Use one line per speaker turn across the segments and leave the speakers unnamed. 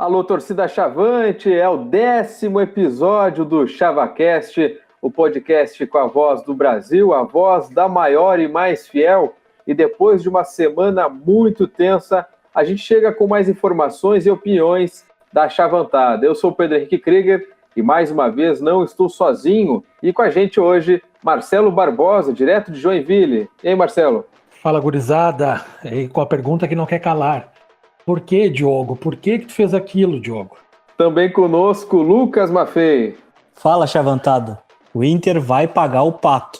Alô, torcida Chavante, é o 10º episódio do ChavaCast, o podcast com a voz do Brasil, a voz da maior e mais fiel. E depois de uma semana muito tensa, a gente chega com mais informações e opiniões da Chavantada. Eu sou o Pedro Henrique Krieger e mais uma vez não estou sozinho. E com a gente hoje, Marcelo Barbosa, direto de Joinville. E aí, Marcelo?
Fala, gurizada, e com a pergunta que não quer calar. Por que, Diogo? Por que tu fez aquilo, Diogo?
Também conosco, Lucas Maffei.
Fala, Chavantada. O Inter vai pagar o pato.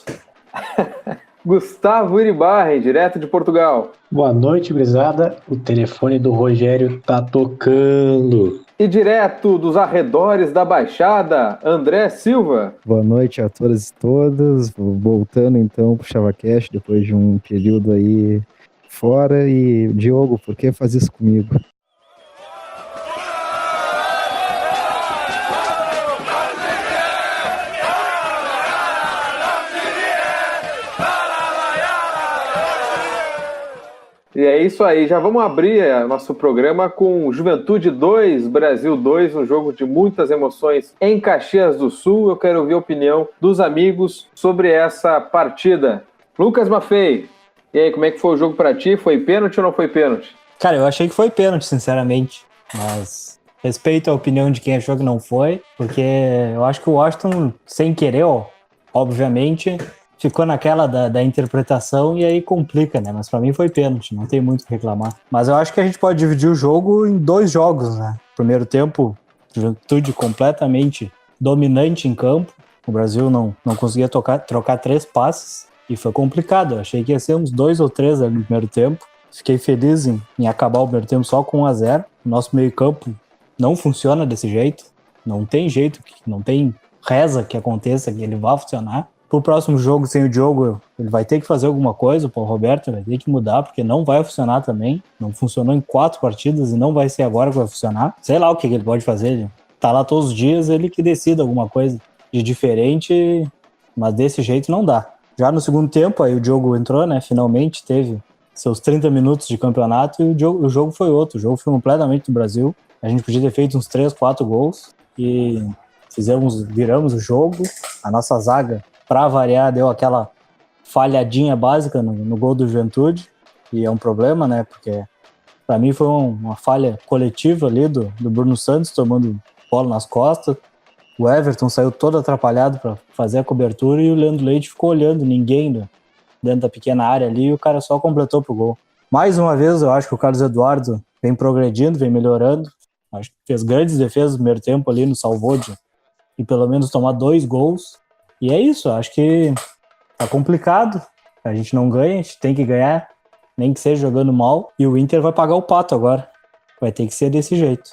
Gustavo Iribarren, direto de Portugal.
Boa noite, gurizada. O telefone do Rogério tá tocando.
E direto dos arredores da Baixada, André Silva.
Boa noite a todas e todas. Voltando então pro ChavaCast depois de um período aí fora. E Diogo, por que faz isso comigo?
E é isso aí, já vamos abrir nosso programa com Juventude 2, Brasil 2, um jogo de muitas emoções em Caxias do Sul. Eu quero ouvir a opinião dos amigos sobre essa partida. Lucas Maffei, e aí, como é que foi o jogo pra ti? Foi pênalti ou não foi pênalti?
Cara, eu achei que foi pênalti, sinceramente, mas respeito a opinião de quem achou que não foi, porque eu acho que o Washington, sem querer, obviamente, ficou naquela da interpretação e aí complica, né? Mas pra mim foi pênalti, não tem muito o que reclamar. Mas eu acho que a gente pode dividir o jogo em 2 jogos, né? Primeiro tempo, Juventude completamente dominante em campo. O Brasil não conseguia trocar 3 passes e foi complicado. Eu achei que ia ser uns 2 ou 3 ali no primeiro tempo. Fiquei feliz em acabar o primeiro tempo só com 1-0. O nosso meio campo não funciona desse jeito. Não tem jeito, não tem reza que aconteça que ele vá funcionar. Pro próximo jogo, sem o Diogo, ele vai ter que fazer alguma coisa, o Paulo Roberto vai ter que mudar, porque não vai funcionar também. Não funcionou em 4 partidas e não vai ser agora que vai funcionar. Sei lá o que ele pode fazer, ele tá lá todos os dias, ele que decida alguma coisa de diferente, mas desse jeito não dá. Já no segundo tempo, aí o Diogo entrou, né, finalmente teve seus 30 minutos de campeonato e o jogo foi outro, o jogo foi completamente do Brasil. A gente podia ter feito uns 3, 4 gols e viramos o jogo. A nossa zaga, para variar, deu aquela falhadinha básica no gol do Juventude, e é um problema, né, porque para mim foi uma falha coletiva ali do Bruno Santos, tomando bola nas costas. O Everton saiu todo atrapalhado para fazer a cobertura e o Leandro Leite ficou olhando ninguém dentro da pequena área ali e o cara só completou pro gol. Mais uma vez, eu acho que o Carlos Eduardo vem progredindo, vem melhorando. Acho que fez grandes defesas no primeiro tempo ali, nos salvou de pelo menos tomar 2 gols. E é isso, acho que tá complicado. A gente não ganha, a gente tem que ganhar, nem que seja jogando mal. E o Inter vai pagar o pato agora. Vai ter que ser desse jeito.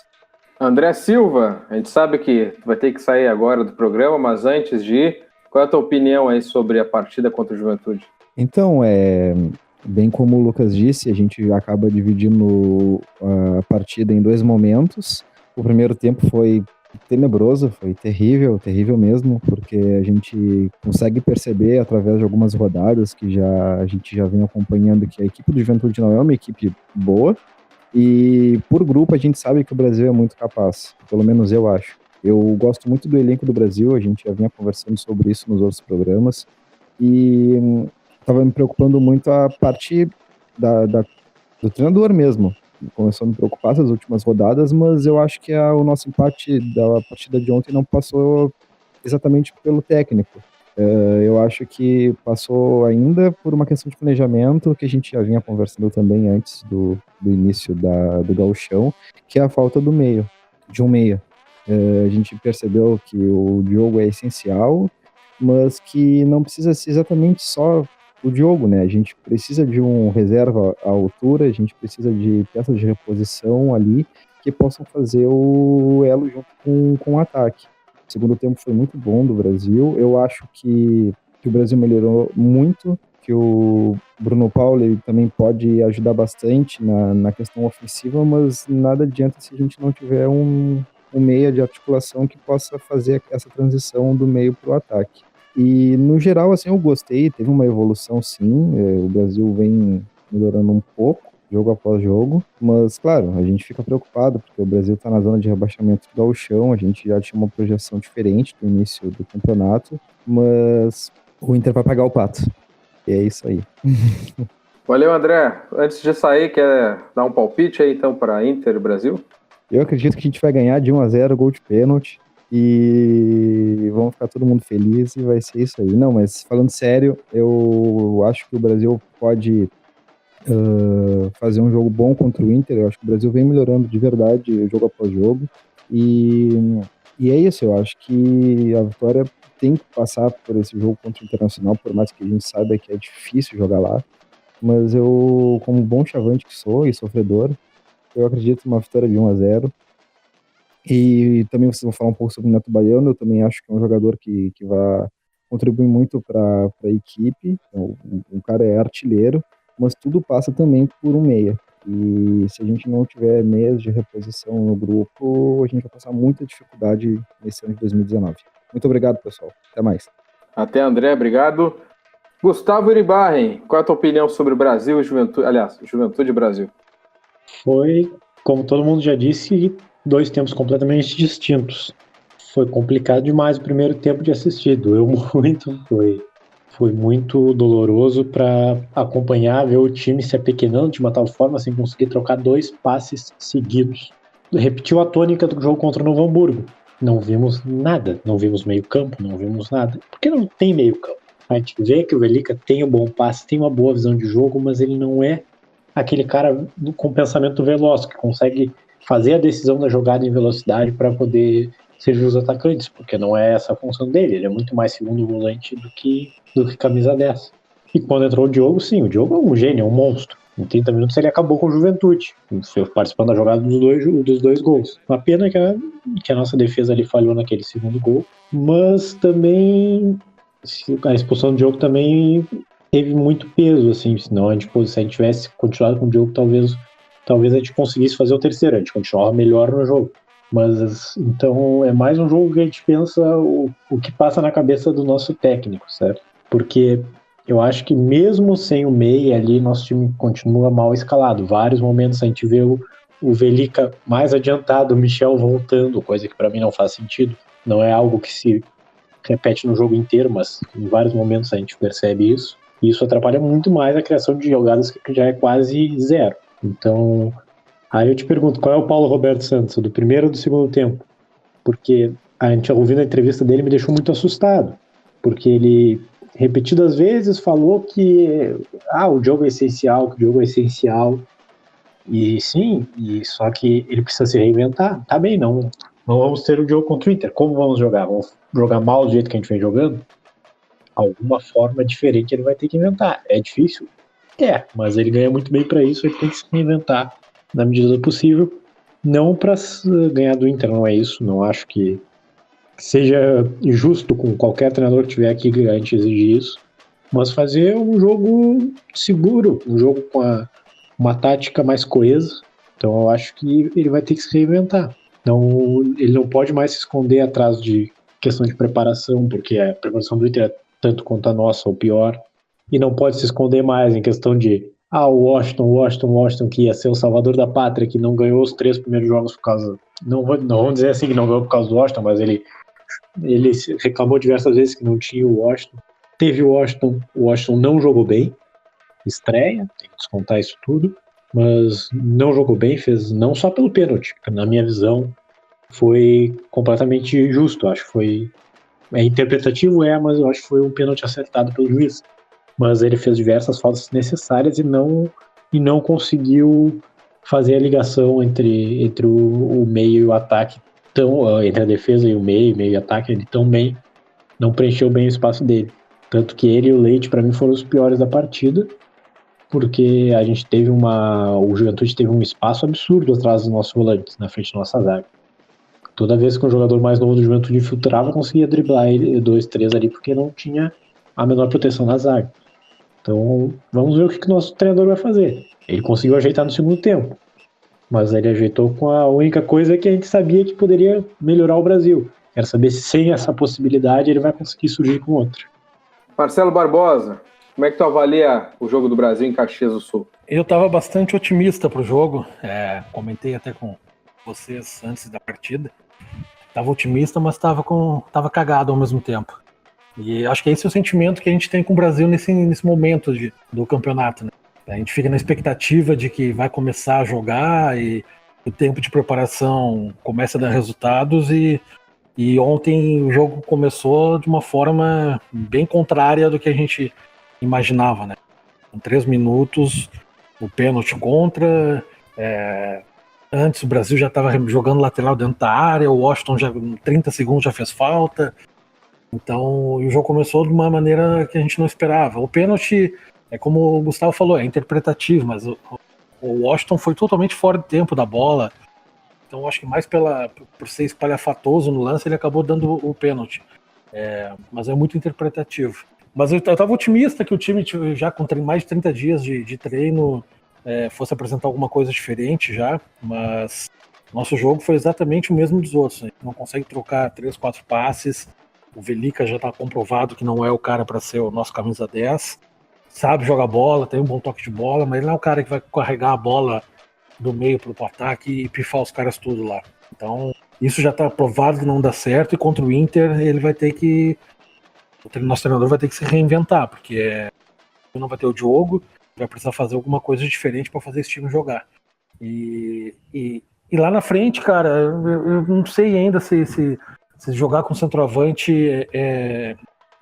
André Silva, a gente sabe que vai ter que sair agora do programa, mas antes de ir, qual é a tua opinião aí sobre a partida contra o Juventude?
Então, bem como o Lucas disse, a gente acaba dividindo a partida em 2 momentos. O primeiro tempo foi tenebroso, foi terrível mesmo, porque a gente consegue perceber através de algumas rodadas que a gente já vem acompanhando que a equipe do Juventude não é uma equipe boa, e por grupo a gente sabe que o Brasil é muito capaz, pelo menos eu acho. Eu gosto muito do elenco do Brasil, a gente já vinha conversando sobre isso nos outros programas, e estava me preocupando muito a partir do treinador mesmo. Começou a me preocupar essas últimas rodadas, mas eu acho que o nosso empate da partida de ontem não passou exatamente pelo técnico. Eu acho que passou ainda por uma questão de planejamento, que a gente já vinha conversando também antes do início do gauchão, que é a falta de um meia. A gente percebeu que o Diogo é essencial, mas que não precisa ser exatamente só o Diogo, né? A gente precisa de um reserva à altura, a gente precisa de peças de reposição ali que possam fazer o elo junto com o ataque. O segundo tempo foi muito bom do Brasil. Eu acho que o Brasil melhorou muito, que o Bruno Paulo ele também pode ajudar bastante na questão ofensiva, mas nada adianta se a gente não tiver um meia de articulação que possa fazer essa transição do meio para o ataque. E, no geral, assim, eu gostei, teve uma evolução, sim, o Brasil vem melhorando um pouco, jogo após jogo, mas claro, a gente fica preocupado porque o Brasil está na zona de rebaixamento do gauchão, a gente já tinha uma projeção diferente do início do campeonato, mas o Inter vai pagar o pato, e é isso aí.
Valeu, André. Antes de sair, quer dar um palpite aí então para Inter e Brasil?
Eu acredito que a gente vai ganhar de 1-0, gol de pênalti, e vamos ficar todo mundo feliz e vai ser isso aí. Não, mas falando sério, eu acho que o Brasil pode fazer um jogo bom contra o Inter. Eu acho que o Brasil vem melhorando de verdade jogo após jogo, e é isso. Eu acho que a vitória tem que passar por esse jogo contra o Internacional, por mais que a gente saiba que é difícil jogar lá, mas eu, como bom chavante que sou e sofredor, eu acredito numa vitória de 1-0. E também vocês vão falar um pouco sobre o Neto Baiano. Eu também acho que é um jogador que vai contribuir muito para a equipe. O cara é artilheiro, mas tudo passa também por um meia. E se a gente não tiver meias de reposição no grupo, a gente vai passar muita dificuldade nesse ano de 2019. Muito obrigado, pessoal. Até mais.
Até, André. Obrigado. Gustavo Iribarren, qual é a tua opinião sobre o Brasil e Juventude? Aliás, Juventude e Brasil.
Foi, como todo mundo já disse, 2 tempos completamente distintos. Foi complicado demais o primeiro tempo de assistir, doeu muito, foi muito doloroso para acompanhar, ver o time se apequenando de uma tal forma, sem conseguir trocar 2 passes seguidos. Repetiu a tônica do jogo contra o Novo Hamburgo. Não vimos nada, não vimos meio campo, não vimos nada, porque não tem meio campo. A gente vê que o Velica tem um bom passe, tem uma boa visão de jogo, mas ele não é aquele cara com pensamento veloz, que consegue fazer a decisão da jogada em velocidade para poder servir os atacantes, porque não é essa a função dele. Ele é muito mais segundo volante do que camisa 10. E quando entrou o Diogo, sim, o Diogo é um gênio, é um monstro. Em 30 minutos ele acabou com o Juventude, participando da jogada dos dois gols. Uma pena que a nossa defesa ali falhou naquele segundo gol, mas também a expulsão do Diogo também teve muito peso, assim, senão se a gente tivesse continuado com o Diogo, talvez a gente conseguisse fazer o terceiro, a gente continuava melhor no jogo. Mas, então, é mais um jogo que a gente pensa o que passa na cabeça do nosso técnico, certo? Porque eu acho que mesmo sem o meia ali, nosso time continua mal escalado. Vários momentos a gente vê o Velica mais adiantado, o Michel voltando, coisa que para mim não faz sentido. Não é algo que se repete no jogo inteiro, mas em vários momentos a gente percebe isso. E isso atrapalha muito mais a criação de jogadas que já é quase zero. Então, aí eu te pergunto, qual é o Paulo Roberto Santos, do primeiro ou do segundo tempo? Porque a gente, ouvindo a entrevista dele, me deixou muito assustado, porque ele repetidas vezes falou que o jogo é essencial, e sim, só que ele precisa se reinventar. Tá bem, não vamos ter o jogo contra o Inter. Como vamos jogar? Vamos jogar mal do jeito que a gente vem jogando? Alguma forma diferente ele vai ter que inventar. É difícil? Mas ele ganha muito bem para isso, ele tem que se reinventar na medida do possível, não para ganhar do Inter, não é isso, não acho que seja justo com qualquer treinador que tiver aqui que a gente exige isso, mas fazer um jogo seguro, um jogo com uma tática mais coesa. Então eu acho que ele vai ter que se reinventar. Então, ele não pode mais se esconder atrás de questão de preparação, porque a preparação do Inter é tanto quanto a nossa, ou pior, e não pode se esconder mais em questão de o Washington, que ia ser o salvador da pátria, que não ganhou os 3 primeiros jogos por causa... Não vamos dizer assim que não ganhou por causa do Washington, mas ele reclamou diversas vezes que não tinha o Washington. Teve o Washington não jogou bem, estreia, tem que descontar isso tudo, mas não jogou bem, fez não só pelo pênalti, na minha visão foi completamente justo, acho que foi... interpretativo, mas eu acho que foi um pênalti acertado pelo juiz. Mas ele fez diversas faltas necessárias e não conseguiu fazer a ligação entre o meio e o ataque, entre a defesa e o meio e ataque, ele também não preencheu bem o espaço dele. Tanto que ele e o Leite, para mim, foram os piores da partida, porque a gente teve o Juventude teve um espaço absurdo atrás dos nossos volantes, na frente da nossa zaga. Toda vez que um jogador mais novo do Juventude infiltrava, conseguia driblar ele 2, 3 ali, porque não tinha a menor proteção na zaga. Então, vamos ver o que o nosso treinador vai fazer. Ele conseguiu ajeitar no segundo tempo, mas ele ajeitou com a única coisa que a gente sabia que poderia melhorar o Brasil. Quero saber se sem essa possibilidade ele vai conseguir surgir com outra.
Marcelo Barbosa, como é que tu avalia o jogo do Brasil em Caxias do Sul?
Eu estava bastante otimista pro jogo, comentei até com vocês antes da partida. Tava otimista, mas tava cagado ao mesmo tempo. E acho que esse é o sentimento que a gente tem com o Brasil nesse momento do campeonato, né? A gente fica na expectativa de que vai começar a jogar e o tempo de preparação começa a dar resultados e ontem o jogo começou de uma forma bem contrária do que a gente imaginava, né? Com 3 minutos, o pênalti contra, antes o Brasil já estava jogando lateral dentro da área, o Washington já em 30 segundos já fez falta, então o jogo começou de uma maneira que a gente não esperava. O pênalti, como o Gustavo falou, é interpretativo, mas o Washington foi totalmente fora de tempo da bola, então acho que mais por ser espalhafatoso no lance, ele acabou dando o pênalti, mas é muito interpretativo. Mas eu estava otimista que o time, já com mais de 30 dias de treino, fosse apresentar alguma coisa diferente já, mas nosso jogo foi exatamente o mesmo dos outros, né? Não consegue trocar 3, 4 passes, o Velica já está comprovado que não é o cara para ser o nosso camisa 10, sabe jogar bola, tem um bom toque de bola, mas ele não é o cara que vai carregar a bola do meio para o ataque e pifar os caras tudo lá. Então isso já está provado que não dá certo, e contra o Inter ele vai ter que, o nosso treinador vai ter que se reinventar, porque não vai ter o Diogo, vai precisar fazer alguma coisa diferente para fazer esse time jogar. E lá na frente, cara, eu não sei ainda se jogar com centroavante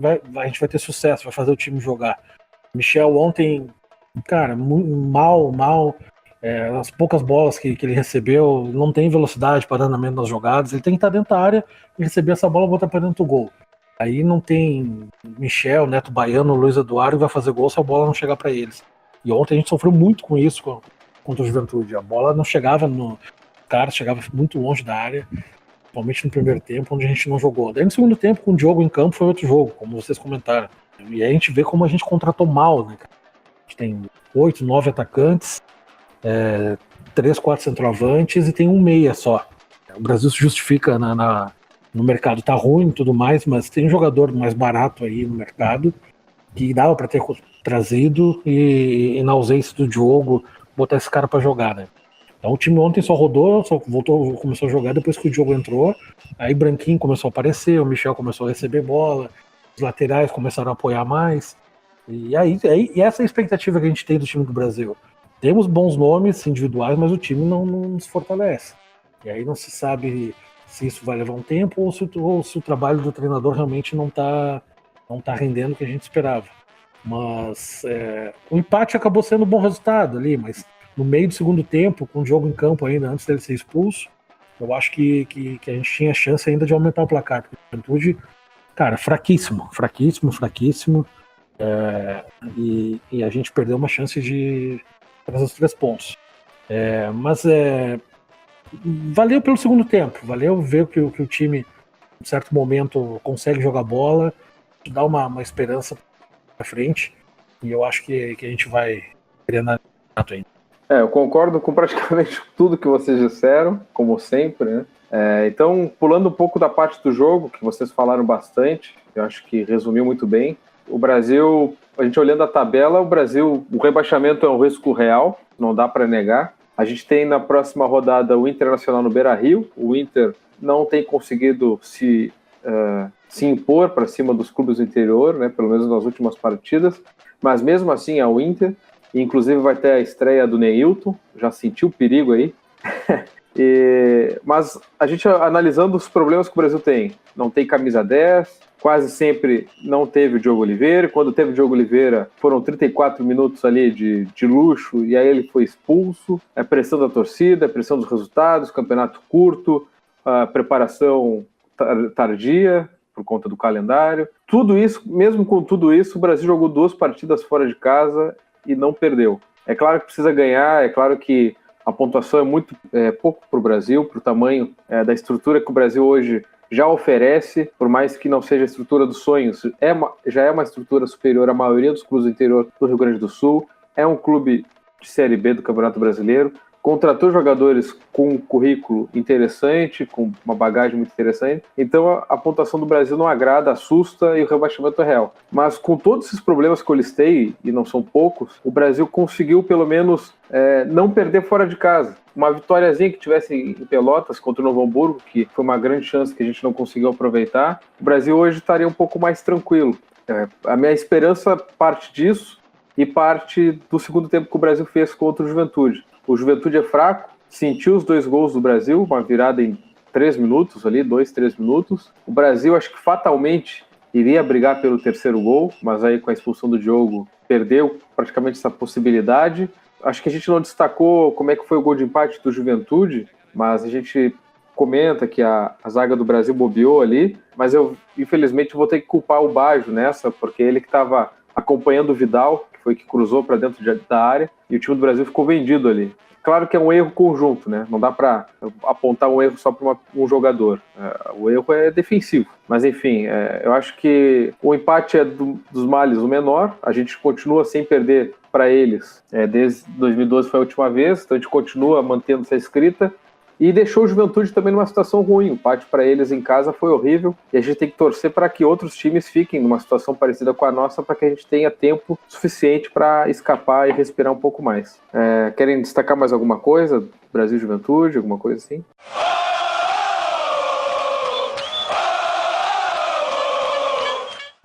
a gente vai ter sucesso, vai fazer o time jogar. Michel ontem, cara, mal. As poucas bolas que ele recebeu, não tem velocidade para andamento nas jogadas, ele tem que estar dentro da área e receber essa bola e botar para dentro do gol. Aí não tem Michel, Neto Baiano, Luiz Eduardo vai fazer gol se a bola não chegar para eles. E ontem a gente sofreu muito com isso contra o Juventude. A bola não chegava no cara, chegava muito longe da área, principalmente no primeiro tempo, onde a gente não jogou. Daí no segundo tempo, com o Diogo em campo, foi outro jogo, como vocês comentaram. E aí a gente vê como a gente contratou mal, né? A gente tem 8, 9 atacantes, 3, 4 centroavantes e tem um meia só. O Brasil se justifica no mercado, tá ruim e tudo mais, mas tem um jogador mais barato aí no mercado que dava para ter trazido e na ausência do Diogo, botar esse cara para jogar, né? Então o time ontem só rodou, começou a jogar depois que o Diogo entrou, aí Branquinho começou a aparecer, o Michel começou a receber bola, os laterais começaram a apoiar mais, e essa é a expectativa que a gente tem do time do Brasil. Temos bons nomes individuais, mas o time não se fortalece. E aí não se sabe se isso vai levar um tempo ou se o trabalho do treinador realmente não tá rendendo o que a gente esperava. Mas o empate acabou sendo um bom resultado ali, mas no meio do segundo tempo, com o jogo em campo ainda, antes dele ser expulso, eu acho que a gente tinha chance ainda de aumentar o placar. Porque a Juventude, cara, fraquíssimo. E a gente perdeu uma chance de trazer os 3 pontos. Mas valeu pelo segundo tempo, valeu ver que o time, em certo momento, consegue jogar bola, dá uma esperança para frente, e eu acho que a gente vai treinar ainda.
Eu concordo com praticamente tudo que vocês disseram, como sempre, né? Então, pulando um pouco da parte do jogo, que vocês falaram bastante, eu acho que resumiu muito bem. O Brasil, a gente olhando a tabela, o rebaixamento é um risco real, não dá para negar. A gente tem na próxima rodada o Internacional no Beira-Rio. O Inter não tem conseguido se impor para cima dos clubes do interior, né, pelo menos nas últimas partidas, mas mesmo assim é o Inter. Inclusive vai ter a estreia do Neilton, já sentiu o perigo aí. Mas a gente analisando os problemas que o Brasil tem, não tem camisa 10, quase sempre não teve o Diogo Oliveira. Quando teve o Diogo Oliveira, foram 34 minutos ali de luxo, e aí ele foi expulso. Pressão da torcida, pressão dos resultados, campeonato curto, preparação tardia por conta do calendário. Tudo isso, mesmo com tudo isso, o Brasil jogou 2 partidas fora de casa e não perdeu. É claro que precisa ganhar, é claro que a pontuação é muito pouco para o Brasil, para o tamanho da estrutura que o Brasil hoje já oferece, por mais que não seja a estrutura dos sonhos, já é uma estrutura superior à maioria dos clubes do interior do Rio Grande do Sul, é um clube de Série B do Campeonato Brasileiro, contratou jogadores com um currículo interessante, com uma bagagem muito interessante, então a pontuação do Brasil não agrada, assusta e o rebaixamento é real. Mas com todos esses problemas que eu listei, e não são poucos, o Brasil conseguiu pelo menos não perder fora de casa. Uma vitóriazinha que tivesse em Pelotas contra o Novo Hamburgo, que foi uma grande chance que a gente não conseguiu aproveitar, o Brasil hoje estaria um pouco mais tranquilo. A minha esperança parte disso e parte do segundo tempo que o Brasil fez contra o Juventude. O Juventude é fraco, sentiu os 2 gols do Brasil, uma virada em 3 minutos ali, 2, 3 minutos. O Brasil acho que fatalmente iria brigar pelo terceiro gol, mas aí com a expulsão do Diogo perdeu praticamente essa possibilidade. Acho que a gente não destacou como é que foi o gol de empate do Juventude, mas a gente comenta que a zaga do Brasil bobeou ali, mas eu infelizmente vou ter que culpar o Baggio nessa, porque ele que estava acompanhando o Vidal, que foi que cruzou para dentro da área, e o time do Brasil ficou vendido ali. Claro que é um erro conjunto, né? Não dá para apontar um erro só para um jogador. O erro é defensivo. Mas, enfim, eu acho que o empate é dos males o menor. A gente continua sem perder para eles. Desde 2012 foi a última vez, então a gente continua mantendo essa escrita. E deixou o Juventude também numa situação ruim. O empate para eles em casa foi horrível. E a gente tem que torcer para que outros times fiquem numa situação parecida com a nossa, para que a gente tenha tempo suficiente para escapar e respirar um pouco mais. Querem destacar mais alguma coisa? Brasil Juventude, alguma coisa assim?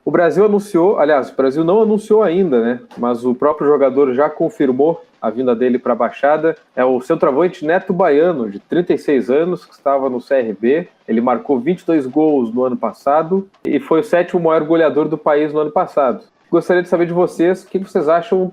O Brasil anunciou, aliás, o Brasil não anunciou ainda, né? Mas o próprio jogador já confirmou a vinda dele para a Baixada. É o centroavante Neto Baiano, de 36 anos, que estava no CRB. Ele marcou 22 gols no ano passado e foi o 7º maior goleador do país no ano passado. Gostaria de saber de vocês o que vocês acham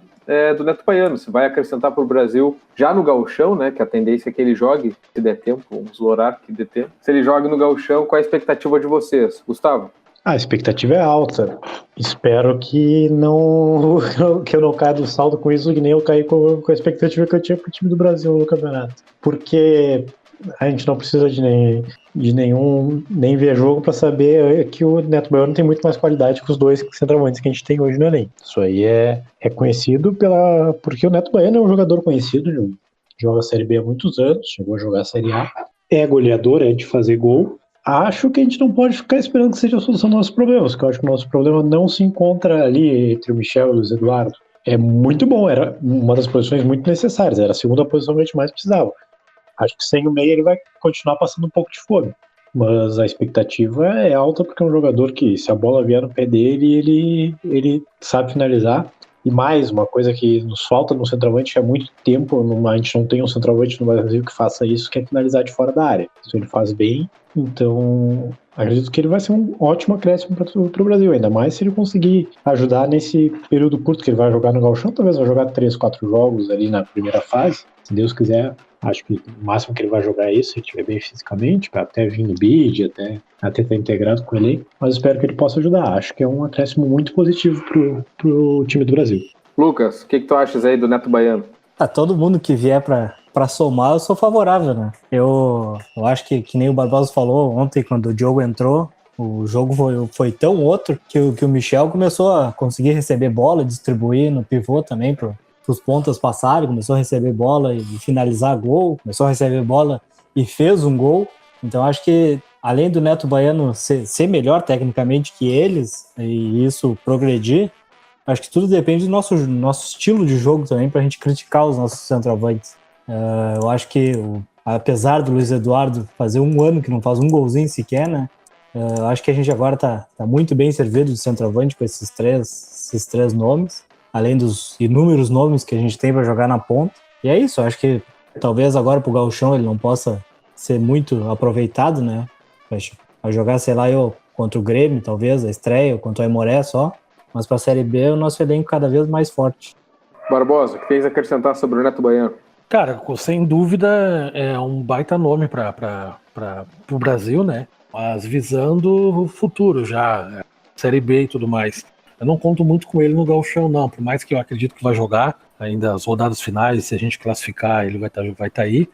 do Neto Baiano. Se vai acrescentar para o Brasil já no Gauchão, né? Que a tendência é que ele jogue, se der tempo, vamos lourar que dê tempo. Se ele joga no Gauchão, qual é a expectativa de vocês? Gustavo?
A expectativa é alta. Espero que eu não caia do saldo com isso, que nem eu caí com a expectativa que eu tinha pro time do Brasil no campeonato. Porque a gente não precisa de nem ver jogo para saber que o Neto Baiano tem muito mais qualidade que os 2 centroavantes que a gente tem hoje no elenco. Isso aí é conhecido porque o Neto Baiano é um jogador conhecido, joga a Série B há muitos anos, chegou a jogar a Série A, é goleador, é de fazer gol. Acho que a gente não pode ficar esperando que seja a solução dos nossos problemas, porque eu acho que o nosso problema não se encontra ali entre o Michel e o Luiz Eduardo. É muito bom, era uma das posições muito necessárias, era a segunda posição que a gente mais precisava. Acho que sem o meio ele vai continuar passando um pouco de fome, mas a expectativa é alta porque é um jogador que, se a bola vier no pé dele, ele sabe finalizar. E mais, uma coisa que nos falta no centroavante há muito tempo, a gente não tem um centroavante no Brasil que faça isso, que é finalizar de fora da área. Isso ele faz bem, então acredito que ele vai ser um ótimo acréscimo para o Brasil, ainda mais se ele conseguir ajudar nesse período curto que ele vai jogar no Gauchão. Talvez vai jogar 3, 4 jogos ali na primeira fase, se Deus quiser. Acho que o máximo que ele vai jogar é isso, se estiver bem fisicamente, para até vir no bid, até estar integrado com ele, mas espero que ele possa ajudar. Acho que é um acréscimo muito positivo pro time do Brasil.
Lucas, o que tu achas aí do Neto Baiano?
Todo mundo que vier para somar, eu sou favorável, né? Eu acho que nem o Barbosa falou ontem, quando o Diogo entrou, o jogo foi tão outro que o Michel começou a conseguir receber bola, distribuir no pivô também os pontas passarem, começou a receber bola e finalizar gol, começou a receber bola e fez um gol. Então acho que além do Neto Baiano ser melhor tecnicamente que eles e isso progredir, acho que tudo depende do nosso estilo de jogo também, para a gente criticar os nossos centroavantes. Eu acho que apesar do Luiz Eduardo fazer um ano que não faz um golzinho sequer, né? Eu acho que a gente agora tá muito bem servido de centroavante com esses três nomes, além dos inúmeros nomes que a gente tem para jogar na ponta. E é isso, acho que talvez agora pro Gauchão ele não possa ser muito aproveitado, né? Vai jogar, sei lá, contra o Grêmio, talvez, a estreia, ou contra o Aimoré só. Mas para a Série B, o nosso elenco cada vez mais forte.
Barbosa, o que tens a acrescentar sobre o Neto Baiano?
Cara, sem dúvida é um baita nome para o Brasil, né? Mas visando o futuro já, Série B e tudo mais. Eu não conto muito com ele no Gauchão, não. Por mais que eu acredito que vai jogar ainda as rodadas finais, se a gente classificar, ele vai tá aí.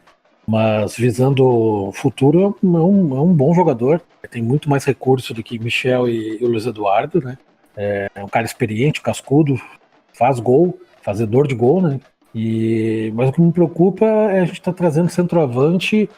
Mas visando o futuro, é um bom jogador. Tem muito mais recurso do que Michel e o Luiz Eduardo, né? É um cara experiente, cascudo, faz gol, fazedor de gol, né? Mas o que me preocupa é a gente estar trazendo centroavante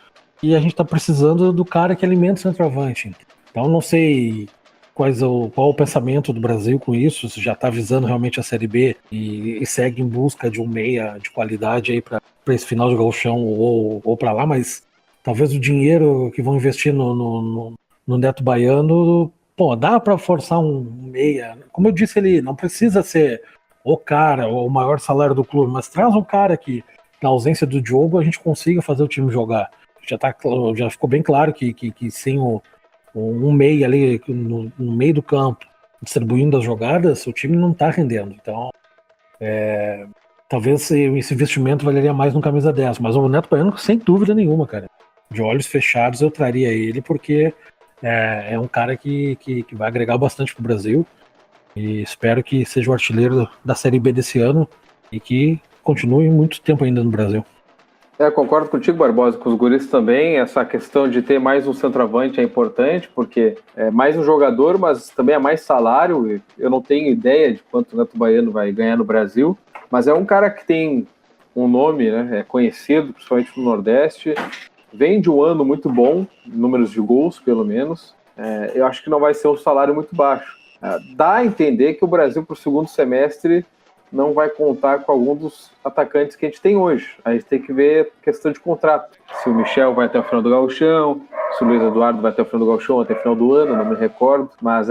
e a gente está precisando do cara que alimenta o centroavante. Então não sei qual o pensamento do Brasil com isso, se já está visando realmente a Série B e segue em busca de um meia de qualidade aí para esse final de gauchão ou para lá, mas talvez o dinheiro que vão investir no Neto Baiano, pô, dá para forçar um meia. Como eu disse, ele não precisa ser o cara, o maior salário do clube, mas traz um cara que, na ausência do Diogo, a gente consiga fazer o time jogar. Já ficou bem claro que sem um meia ali no meio do campo, distribuindo as jogadas, o time não está rendendo. Então, talvez esse investimento valeria mais no camisa 10, mas o Neto Baiano, sem dúvida nenhuma, cara. De olhos fechados eu traria ele, porque é um cara que vai agregar bastante pro Brasil, e espero que seja o artilheiro da Série B desse ano e que continue muito tempo ainda no Brasil.
Concordo contigo, Barbosa, com os guris também. Essa questão de ter mais um centroavante é importante, porque é mais um jogador, mas também é mais salário. Eu não tenho ideia de quanto o Neto Baiano vai ganhar no Brasil, mas é um cara que tem um nome, né, é conhecido, principalmente no Nordeste, vem de um ano muito bom, números de gols, pelo menos. Eu acho que não vai ser um salário muito baixo. Dá a entender que o Brasil, para o segundo semestre, não vai contar com algum dos atacantes que a gente tem hoje. A gente tem que ver questão de contrato. Se o Michel vai até o final do gauchão, se o Luiz Eduardo vai até o final do gauchão, até o final do ano, não me recordo. Mas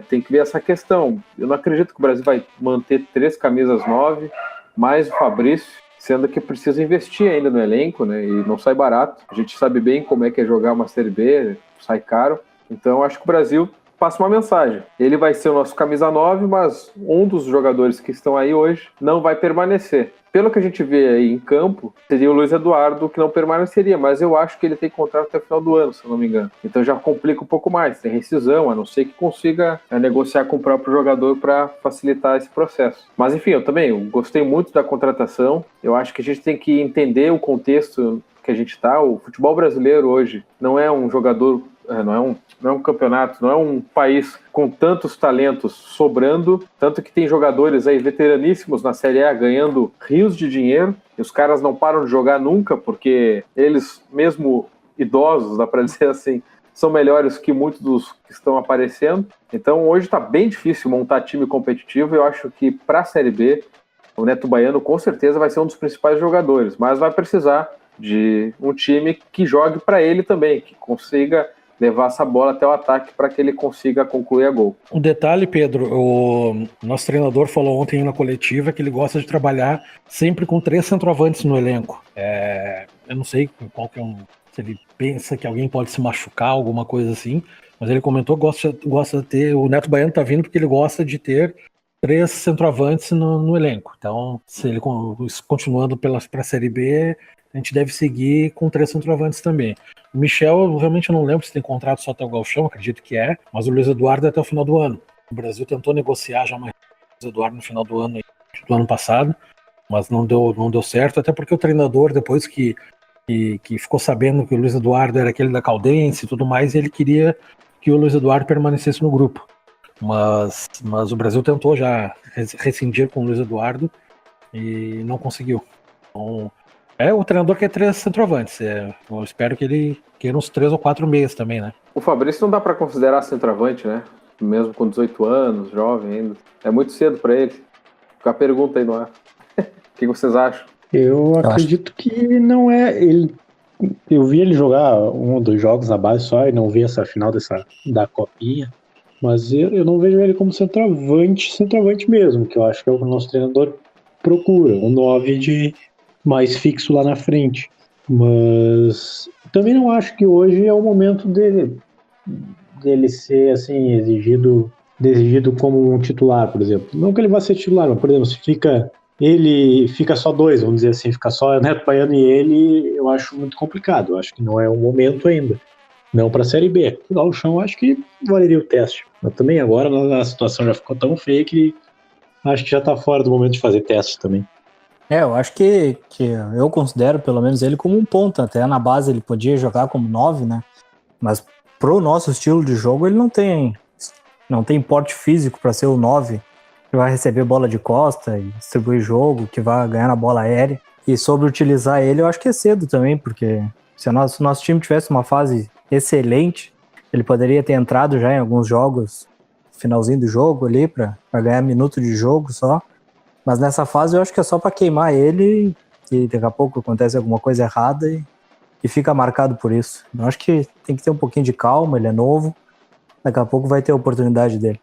tem que ver essa questão. Eu não acredito que o Brasil vai manter 3 camisas 9, mais o Fabrício, sendo que precisa investir ainda no elenco, né? E não sai barato. A gente sabe bem como é que é jogar uma Série B, sai caro. Então acho que o Brasil passa uma mensagem. Ele vai ser o nosso camisa 9, mas um dos jogadores que estão aí hoje não vai permanecer. Pelo que a gente vê aí em campo, seria o Luiz Eduardo que não permaneceria, mas eu acho que ele tem contrato até o final do ano, se eu não me engano. Então já complica um pouco mais, tem rescisão, a não ser que consiga negociar com o próprio jogador para facilitar esse processo. Mas enfim, eu gostei muito da contratação. Eu acho que a gente tem que entender o contexto que a gente está. O futebol brasileiro hoje não é um jogador, não é um campeonato, não é um país com tantos talentos sobrando, tanto que tem jogadores aí veteraníssimos na Série A ganhando rios de dinheiro, e os caras não param de jogar nunca, porque eles, mesmo idosos, dá para dizer assim, são melhores que muitos dos que estão aparecendo. Então hoje está bem difícil montar time competitivo. Eu acho que para a Série B, o Neto Baiano com certeza vai ser um dos principais jogadores, mas vai precisar de um time que jogue para ele também, que consiga levar essa bola até o ataque para que ele consiga concluir a gol.
Um detalhe, Pedro, o nosso treinador falou ontem na coletiva que ele gosta de trabalhar sempre com 3 centroavantes no elenco. Eu não sei qual que se ele pensa que alguém pode se machucar, alguma coisa assim, mas ele comentou que gosta de ter, o Neto Baiano tá vindo porque ele gosta de ter 3 centroavantes no elenco. Então, se ele continuando para a Série B, a gente deve seguir com 3 centroavantes também. O Michel, realmente eu não lembro se tem contrato só até o gauchão, acredito que mas o Luiz Eduardo é até o final do ano. O Brasil tentou negociar já mais o Luiz Eduardo no final do ano passado, mas não deu certo, até porque o treinador, depois que ficou sabendo que o Luiz Eduardo era aquele da Caldense e tudo mais, ele queria que o Luiz Eduardo permanecesse no grupo. Mas o Brasil tentou já rescindir com o Luiz Eduardo e não conseguiu. Então, o treinador quer 3 centroavantes. Eu espero que ele queira uns 3 ou 4 meias também, né?
O Fabrício não dá para considerar centroavante, né? Mesmo com 18 anos, jovem ainda. É muito cedo para ele. Fica a pergunta aí no ar. O que vocês acham?
Eu acredito que não é. Eu vi ele jogar 1 ou 2 jogos na base só e não vi essa final da Copinha. Mas eu não vejo ele como centroavante mesmo, que eu acho que é o que o nosso treinador procura. Um 9 mais fixo lá na frente. Mas também não acho que hoje é o momento dele ser assim, exigido como um titular, por exemplo. Não que ele vá ser titular, mas, por exemplo, se ele fica só 2, vamos dizer assim, fica só Neto Baiano e ele, eu acho muito complicado. Eu acho que não é o momento ainda. Não para a Série B. Lá o chão, acho que valeria o teste. Mas também agora a situação já ficou tão feia que acho que já está fora do momento de fazer teste também.
Eu acho que eu considero pelo menos ele como um ponta. Até na base ele podia jogar como 9, né? Mas pro nosso estilo de jogo ele não tem porte físico para ser o 9. que vai receber bola de costa e distribuir jogo, que vai ganhar na bola aérea. E sobre utilizar ele, eu acho que é cedo também, porque se o nosso time tivesse uma fase excelente, ele poderia ter entrado já em alguns jogos, finalzinho do jogo ali, para ganhar minuto de jogo só. Mas nessa fase eu acho que é só para queimar ele e daqui a pouco acontece alguma coisa errada e fica marcado por isso. Eu acho que tem que ter um pouquinho de calma, ele é novo, daqui a pouco vai ter a oportunidade dele.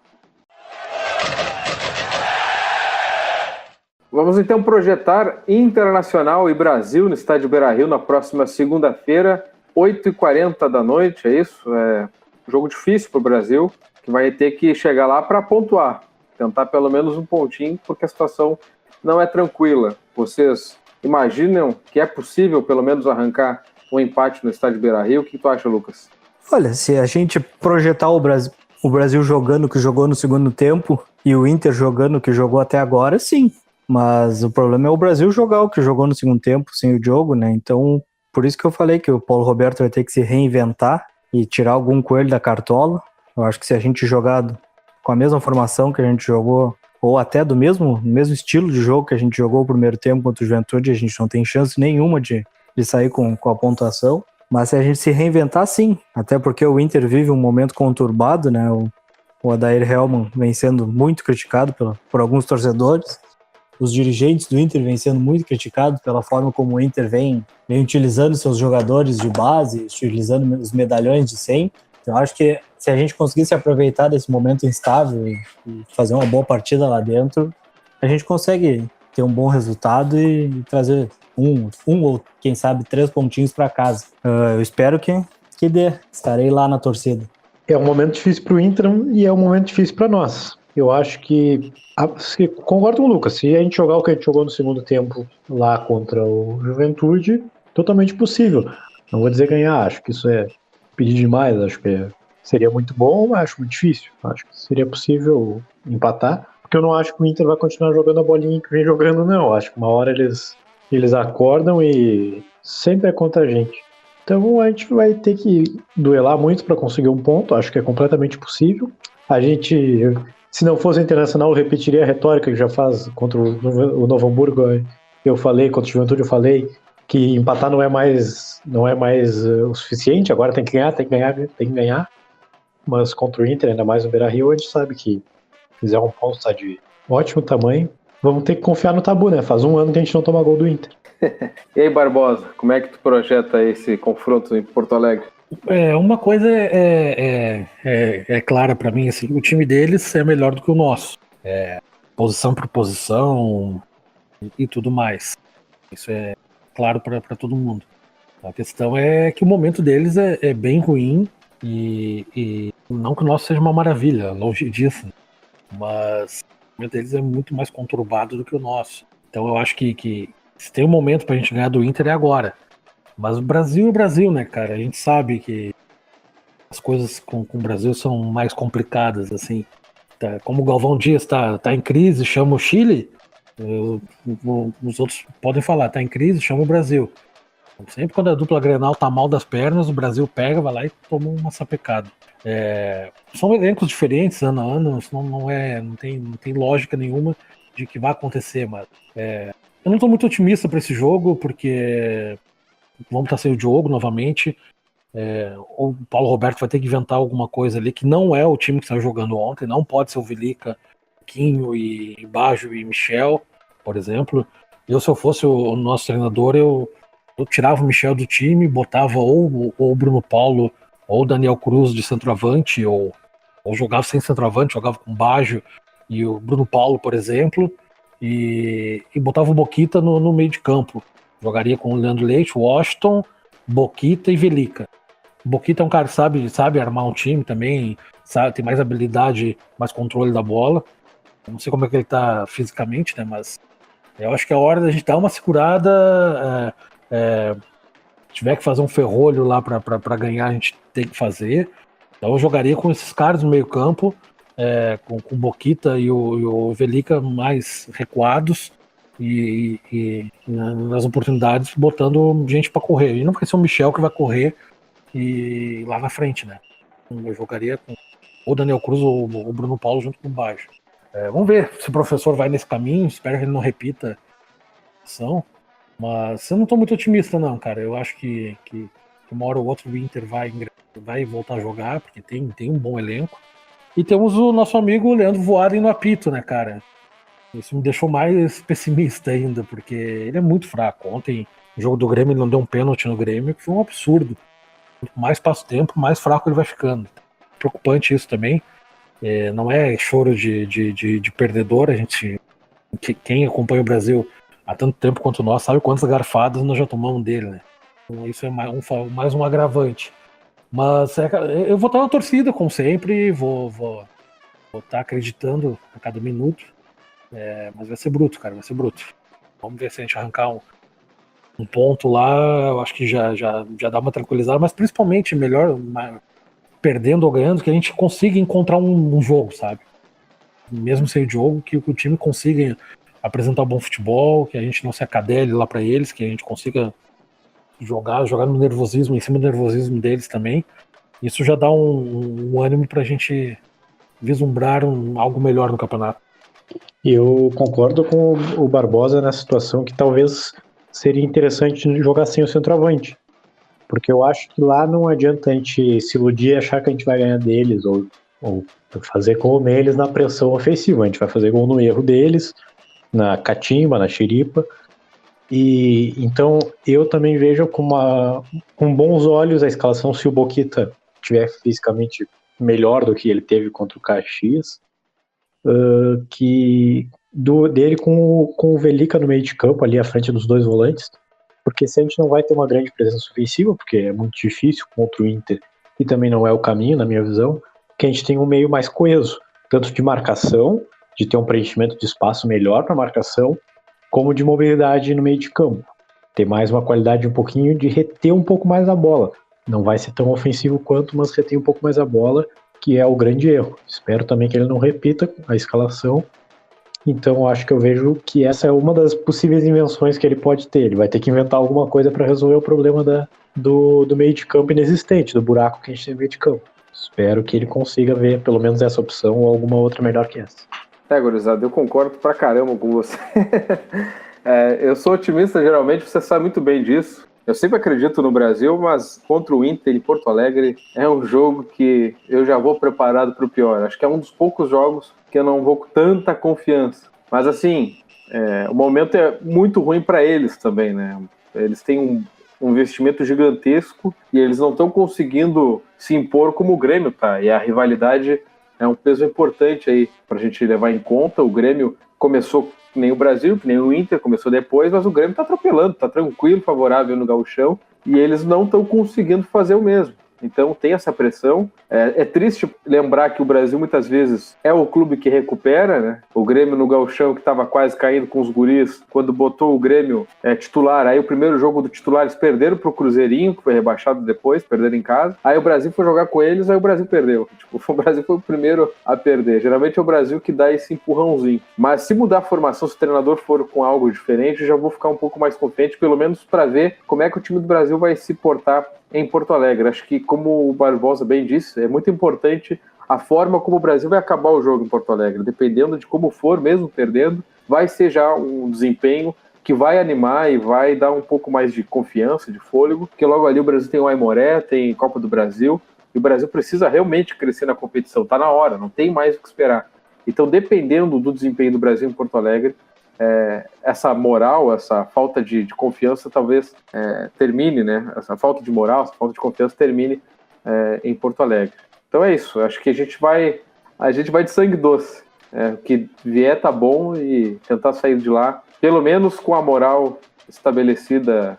Vamos então projetar Internacional e Brasil no estádio Beira-Rio na próxima segunda-feira, 8h40 da noite, é isso? É um jogo difícil para o Brasil, que vai ter que chegar lá para pontuar, tentar pelo menos um pontinho, porque a situação não é tranquila. Vocês imaginam que é possível pelo menos arrancar um empate no estádio Beira-Rio? O que tu acha, Lucas?
Olha, se a gente projetar o Brasil jogando o que jogou no segundo tempo e o Inter jogando o que jogou até agora, sim. Mas o problema é o Brasil jogar o que jogou no segundo tempo sem o Diogo, né? Então, por isso que eu falei que o Paulo Roberto vai ter que se reinventar e tirar algum coelho da cartola. Eu acho que se a gente jogar com a mesma formação que a gente jogou, ou até do mesmo estilo de jogo que a gente jogou o primeiro tempo contra o Juventude, a gente não tem chance nenhuma de sair com a pontuação. Mas se a gente se reinventar, sim. Até porque o Inter vive um momento conturbado, né? O Odair Hellmann vem sendo muito criticado por alguns torcedores. Os dirigentes do Inter vêm sendo muito criticados pela forma como o Inter vem utilizando seus jogadores de base, utilizando os medalhões de sempre. Então, acho que se a gente conseguisse aproveitar desse momento instável e fazer uma boa partida lá dentro, a gente consegue ter um bom resultado e trazer um ou, quem sabe, 3 pontinhos para casa. Eu espero que dê. Estarei lá na torcida.
É um momento difícil para o Inter e é um momento difícil para nós. Eu acho que concordo com o Lucas, se a gente jogar o que a gente jogou no segundo tempo lá contra o Juventude, totalmente possível. Não vou dizer ganhar, acho que isso é pedir demais, acho que seria muito bom, mas acho muito difícil. Acho que seria possível empatar, porque eu não acho que o Inter vai continuar jogando a bolinha que vem jogando, não. Acho que uma hora eles acordam e sempre é contra a gente. Então a gente vai ter que duelar muito para conseguir um ponto, acho que é completamente possível. A gente, se não fosse Internacional, eu repetiria a retórica que já faz contra o Novo Hamburgo. Eu falei, contra o Juventude eu falei que empatar não é mais o suficiente, agora tem que ganhar. Mas contra o Inter, ainda mais no Beira-Rio, a gente sabe que fizer um ponto está de ótimo tamanho. Vamos ter que confiar no Tabu, né? Faz um ano que a gente não toma gol do Inter.
E aí, Barbosa, como é que tu projeta esse confronto em Porto Alegre?
Uma coisa é clara para mim, assim, o time deles é melhor do que o nosso. Posição por posição e tudo mais. Isso é claro para todo mundo. A questão é que o momento deles é bem ruim e não que o nosso seja uma maravilha, longe disso, mas o momento deles é muito mais conturbado do que o nosso. Então eu acho que se tem um momento pra gente ganhar do Inter é agora. Mas o Brasil é o Brasil, né, cara? A gente sabe que as coisas com o Brasil são mais complicadas, assim. Tá, como o Galvão Dias tá em crise, chama o Chile, os outros podem falar, tá em crise, chama o Brasil. Sempre quando a dupla Grenal tá mal das pernas, o Brasil pega, vai lá e toma uma sapecada. São elencos diferentes ano a ano, não tem lógica nenhuma de que vai acontecer, mas eu não tô muito otimista para esse jogo, porque vamos estar sem o Diogo novamente. O Paulo Roberto vai ter que inventar alguma coisa ali que não é o time que saiu jogando ontem, não pode ser o Vilica, Quinho e Baggio e Michel, por exemplo. Se eu fosse o nosso treinador, eu tirava o Michel do time, botava ou o Bruno Paulo ou o Daniel Cruz de centroavante, ou jogava sem centroavante, jogava com Baggio e o Bruno Paulo, por exemplo, e botava o Boquita no meio de campo. Jogaria com o Leandro Leite, Washington, Boquita e Velica. O Boquita é um cara que sabe armar um time também, tem mais habilidade, mais controle da bola. Eu não sei como é que ele tá fisicamente, né? Mas eu acho que é a hora da gente dar uma segurada. Tiver que fazer um ferrolho lá para ganhar, a gente tem que fazer. Então eu jogaria com esses caras no meio campo, com o Boquita e o Velica mais recuados e nas oportunidades botando gente para correr. E não vai ser o Michel que vai correr e lá na frente, né? Eu jogaria com o Daniel Cruz ou o Bruno Paulo junto com o Baggio. Vamos ver se o professor vai nesse caminho, espero que ele não repita a ação. Mas eu não tô muito otimista, não, cara. Eu acho que uma hora ou outra o Inter vai voltar a jogar, porque tem um bom elenco. E temos o nosso amigo Leandro Voaden no apito, né, cara? Isso me deixou mais pessimista ainda, porque ele é muito fraco. Ontem, no jogo do Grêmio, ele não deu um pênalti no Grêmio, que foi um absurdo. Quanto mais passa o tempo, mais fraco ele vai ficando. Preocupante isso também. Não é choro de perdedor. Quem acompanha o Brasil há tanto tempo quanto nós sabe quantas garfadas nós já tomamos dele, né? Então, isso é mais um agravante. Mas eu vou estar na torcida, como sempre, vou estar acreditando a cada minuto. Mas vai ser bruto, cara, vai ser bruto. Vamos ver se a gente arrancar um ponto lá, eu acho que já dá uma tranquilizada, mas principalmente melhor perdendo ou ganhando, que a gente consiga encontrar um jogo, sabe? Mesmo sem jogo, que o time consiga apresentar um bom futebol, que a gente não se acadele lá para eles, que a gente consiga jogar no nervosismo, em cima do nervosismo deles também. Isso já dá um ânimo pra gente vislumbrar algo melhor no campeonato.
E eu concordo com o Barbosa nessa situação, que talvez seria interessante jogar sem o centroavante. Porque eu acho que lá não adianta a gente se iludir e achar que a gente vai ganhar deles, ou fazer como eles na pressão ofensiva. A gente vai fazer gol no erro deles, na catimba, na xiripa. E então eu também vejo com bons olhos a escalação se o Boquita estiver fisicamente melhor do que ele teve contra o Caxias, dele com o Velica no meio de campo, ali à frente dos dois volantes, porque se a gente não vai ter uma grande presença ofensiva, porque é muito difícil contra o Inter, e também não é o caminho, na minha visão, que a gente tem um meio mais coeso, tanto de marcação, de ter um preenchimento de espaço melhor para marcação, como de mobilidade no meio de campo. Ter mais uma qualidade um pouquinho de reter um pouco mais a bola. Não vai ser tão ofensivo quanto, mas reter um pouco mais a bola, que é o grande erro. Espero também que ele não repita a escalação. Então acho que eu vejo que essa é uma das possíveis invenções que ele pode ter. Ele vai ter que inventar alguma coisa para resolver o problema do meio de campo inexistente, do buraco que a gente tem no meio de campo. Espero que ele consiga ver pelo menos essa opção ou alguma outra melhor que essa.
Gurizada, eu concordo pra caramba com você. Eu sou otimista, geralmente, você sabe muito bem disso. Eu sempre acredito no Brasil, mas contra o Inter em Porto Alegre é um jogo que eu já vou preparado para o pior. Acho que é um dos poucos jogos que eu não vou com tanta confiança. Mas assim, o momento é muito ruim para eles também, né? Eles têm um investimento gigantesco e eles não estão conseguindo se impor como o Grêmio tá. E a rivalidade é um peso importante aí para a gente levar em conta. O Grêmio começou que nem o Brasil, que nem o Inter, começou depois, mas o Grêmio tá atropelando, tá tranquilo, favorável no gauchão, e eles não estão conseguindo fazer o mesmo. Então tem essa pressão. É triste lembrar que o Brasil muitas vezes é o clube que recupera, né? O Grêmio no gauchão, que estava quase caindo com os guris, quando botou o Grêmio titular, aí o primeiro jogo do titular eles perderam pro Cruzeirinho, que foi rebaixado depois, perderam em casa. Aí o Brasil foi jogar com eles, aí o Brasil perdeu. O Brasil foi o primeiro a perder. Geralmente é o Brasil que dá esse empurrãozinho. Mas se mudar a formação, se o treinador for com algo diferente, eu já vou ficar um pouco mais confiante, pelo menos para ver como é que o time do Brasil vai se portar em Porto Alegre. Acho que, como o Barbosa bem disse, é muito importante a forma como o Brasil vai acabar o jogo em Porto Alegre. Dependendo de como for, mesmo perdendo, vai ser já um desempenho que vai animar e vai dar um pouco mais de confiança, de fôlego, porque logo ali o Brasil tem o Aimoré, tem Copa do Brasil, e o Brasil precisa realmente crescer na competição. Tá na hora, não tem mais o que esperar. Então, dependendo do desempenho do Brasil em Porto Alegre, essa moral, essa falta de confiança talvez termine, né? Essa falta de moral, essa falta de confiança termine em Porto Alegre. Então é isso, acho que a gente vai de sangue doce. O que vier tá bom e tentar sair de lá, pelo menos com a moral estabilizada.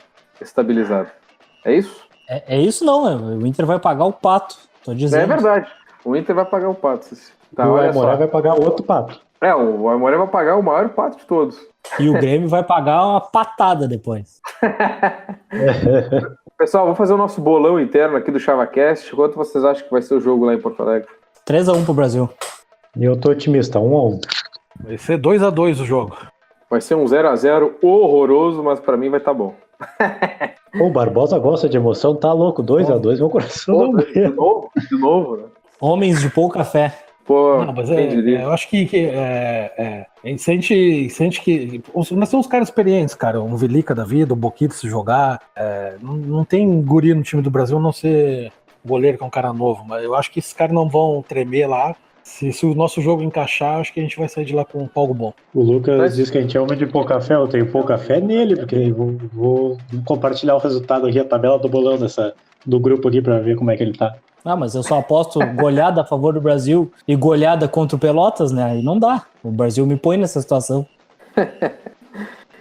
É isso?
É isso não, o Inter vai pagar o pato, tô dizendo.
É verdade, o Inter vai pagar o pato.
Tá, o Aimoré vai pagar outro pato.
O Aimoré vai pagar o maior pato de todos.
E o Grêmio vai pagar uma patada depois.
Pessoal, vamos fazer o nosso bolão interno aqui do ChavaCast. Quanto vocês acham que vai ser o jogo lá em Porto Alegre?
3-1 pro Brasil.
Eu tô otimista, 1-1.
Vai ser 2-2 o jogo.
Vai ser um 0-0 horroroso, mas pra mim vai tá bom.
O Barbosa gosta de emoção, tá louco, 2-2, meu coração não
de novo, né?
Homens de pouca fé.
Pô,
Não, mas
quem diria?
eu acho que a gente sente que. Nós temos caras experientes, cara. Um Velica da vida, um Boquito se jogar. Não tem guri no time do Brasil a não ser goleiro, que é um cara novo. Mas eu acho que esses caras não vão tremer lá. Se o nosso jogo encaixar, acho que a gente vai sair de lá com um palco bom.
O Lucas diz que a gente é homem de pouca fé. Eu tenho pouca fé nele, porque vou compartilhar o resultado aqui, a tabela do bolão do grupo aqui, pra ver como é que ele tá.
Ah, mas eu só aposto goleada a favor do Brasil e goleada contra o Pelotas, né? Aí não dá. O Brasil me põe nessa situação.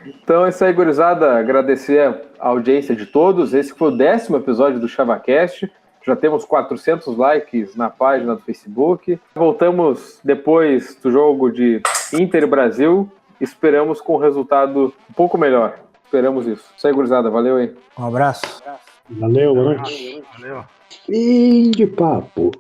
Então é isso aí, gurizada. Agradecer a audiência de todos. Esse foi o 10º episódio do ChavaCast. Já temos 400 likes na página do Facebook. Voltamos depois do jogo de Inter e Brasil. Esperamos com um resultado um pouco melhor. Esperamos isso. Isso aí, gurizada. Valeu aí.
Um abraço.
Valeu, boa noite.
Valeu.
Fim de papo.